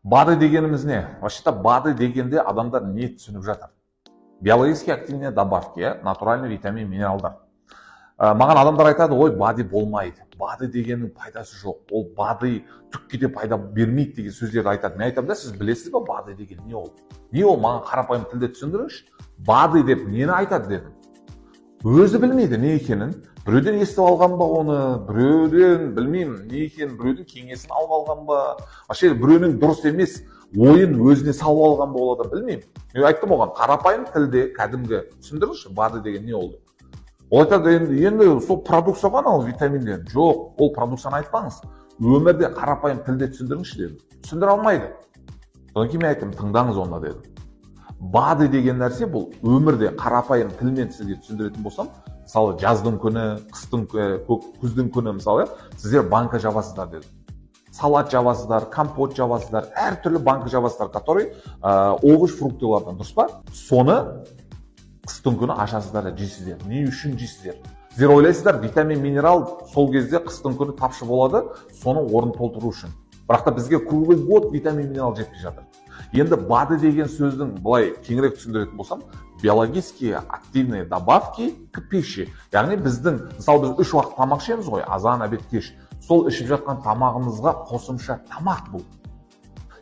БАДы дегеніміз не? Вообще-то БАДы дегенде адамдар не түсініп жатыр? Биологически активные добавки, натуральный витамин, минералдар. Маған адамдар айтады, ой, БАДы болмайды. БАДы дегеннің пайдасы жоқ. Ол БАДы түкке де пайда бермейді деген сөздерді айтады. Мен айтамын да, сіз білесіз ба БАДы деген не ол? Не ол? Маған қарапайым тілде түсіндіріңізші. БАДы деп нені айтады дедім. Өзі білмейді не екенін. Біреуден естіп алған ба оны, біреуден білмеймін не екенін, біреудің кеңесін алып алған ба, вообще біреудің дұрыс емес ойын өзіне салып алған ба олады, білмеймін. Мен айттым оған, қарапайым тілде кәдімгі түсіндіріңізші, БАДы деген не ол деп. Ол айтады, енді сол продукция ғой анау витаминдер. Жоқ, ол продукцияны айтпаңыз. Өмірде қарапайым тілде түсіндіріңізші дедім. Түсіндіре алмайды. Содан кейін мен айттым, тыңдаңыз онда дедім. БАДы деген нәрсе бұл өмірде қарапайым тілмен сізге түсіндіретін болсам, мысалы жаздың күні, қыстың күздің күні мысалы, сіздер банка жабасыздар дедім. Салат жабасыздар, компот жабасыздар, әртүрлі банка жабасыздар, который овощ фруктылардан, дұрыс па? Соны қыстың күні ашасыздар да жейсіздер. Не үшін жейсіздер? Сіздер ойлайсыздар, витамин, минерал сол кезде қыстың күні тапшы болады, соның орнын толтыру үшін. Бірақ та бізге круглый год витамин, минерал жетпей жатыр. Енді БАДы деген сөздің былай кеңірек түсіндіретін болсам, биологически активные добавки к пище. Яғни біздің, мысалы біз 3 уақыт тамақ ішеміз ғой, азан, обед, кеш. Сол ішіп жатқан тамағымызға қосымша тамақ бұл.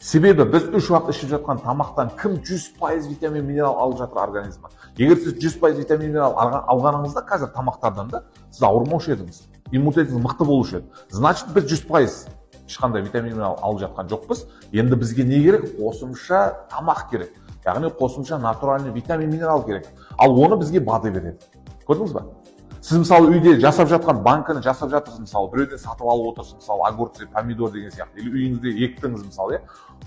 Себебі біз 3 уақыт ішіп жатқан тамақтан кім 100% витамин, минерал алып жатыр организмі. Егер сіз 100% витамин, минерал алғаныңызда қазір тамақтардан да сіз ауырмаушы едіңіз. Иммунитетіңіз мықты болушы еді. Значит, біз 100% ешқандай витамин, минерал алып жатқан жоқпыз. Енді бізге не керек? Қосымша тамақ керек. Яғни қосымша натуральный витамин, минерал керек. Ал оны бізге БАДы береді. Көрдіңіз ба? Сіз мысалы үйде жасап жатқан банканы жасап жатырсыз, мысалы біреуден сатып алып отырсыз, мысалы огурцы, помидор деген сияқты, или үйіңізде ектіңіз мысалы,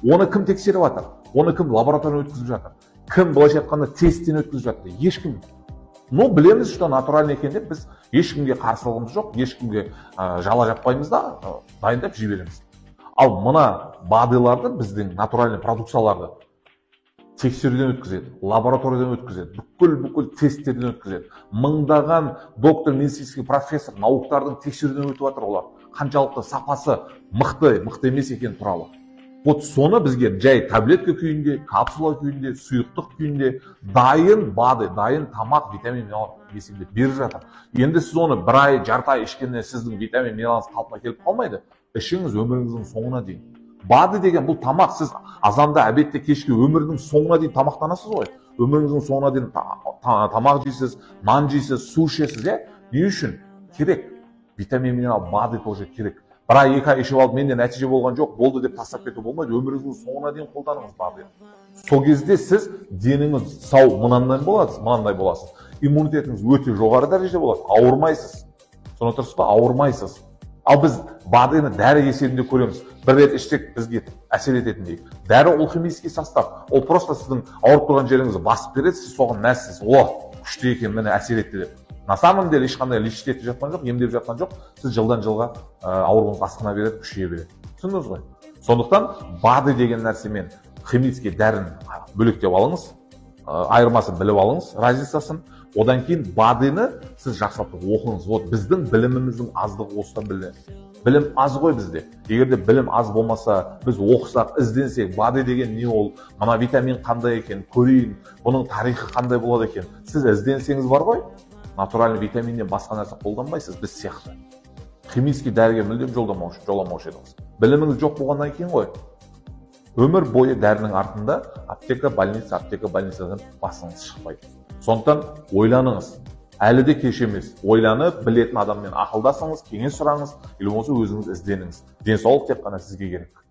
оны кім тексеріп жатыр? Оны кім лабораториядан өткізіп жатыр? Кім былайша айтқанда тесттен өткізіп жатыр? Ешкім. Но білеміз, что натуральный екен деп біз ешкімге қарсылығымыз жоқ, ешкімге жала жаппаймыз да, дайындап жей береміз. Ал мына БАДыларды, біздің натуральный продукцияларды тексеруден өткізеді, лабораториядан өткізеді, бүкіл тесттерден өткізеді. Мыңдаған доктор, медицинский профессор, науктардың тексеруден өтіп жатыр олар. Қаншалықты сапасы мықты емес екен туралы. Вот соны бізге жай таблетка күйінде, капсула күйінде, сұйықтық күйінде дайын БАДы, дайын тамақ, витамин, минерал есептеп беріп жатыр. Енді сіз оны бір ай, жарты ай ішкенде сіздің витамин, минералыңыз қалпына келіп қалмайды. Ішіңіз өміріңіздің соңына дейін. БАДы деген бұл тамақ, сіз азанда, обедте, кешке өмірдің соңына дейін тамақтанасыз ғой. Өміріңіздің соңына дейін тамақ жейсіз, нан жейсіз, су ішесіз, не үшін? Керек. Витамин, минерал, БАДы тоже керек. Бір ай, 2 ай ішіп алып, менде нәтиже болған жоқ, болды деп тастап кету болмайды. Өміріңіздің соңына дейін қолданыңыз БАДы. Сол кезде сіз деніңіз сау, мынандай боласыз. Иммунитетіңіз өте жоғары дәрежеде болады. Ауырмайсыз. Соны тұрсыз ба? Ауырмайсыз. Ал біз БАДыны дәрі есебінде көреміз. Бір рет ішсек бізге әсер ететіндей. Дәрі ол химический состав. Ол просто сіздің ауырып тұрған жеріңізді басып береді, сіз соған мәзсіз. О, күшті екен, мені әсер етті деп. На самом деле ешқандай лечить етіп жатқан жоқ, емдеп жатқан жоқ. Сіз жылдан жылға ауруыңыз асқына береді, күшейе береді. Түсіндіңіз ғой? Сондықтан БАДы деген нәрсемен химический дәрін бөлектеп алыңыз, айырмасын біліп алыңыз, разницасын. Одан кейін БАДыны сіз жақсылап оқыңыз. Вот біздің біліміміздің аздығы осыдан білді. Білім аз ғой бізде. Егер де білім аз болмаса, біз оқысақ, ізденсек, БАДы деген не ол, мына витамин қандай екен, көрейін, бұның тарихы қандай болады екен. Сіз ізденсеңіз бар ғой, натуральный витаминнен басқа нәрсе қолданбайсыз, біз сияқты. Химический дәріге мүлдем жоламаушы едіңіз. Біліміңіз жоқ болғаннан кейін ғой. Өмір бойы дәрінің артында аптека-больницадан басыңыз шықпайды. Сондықтан ойланыңыз. Әлі де кеш емес. Ойланып, білетін адаммен ақылдасыңыз, кеңес сұраңыз, или болмаса өзіңіз ізденіңіз. Денсаулық тек қана сізге керек.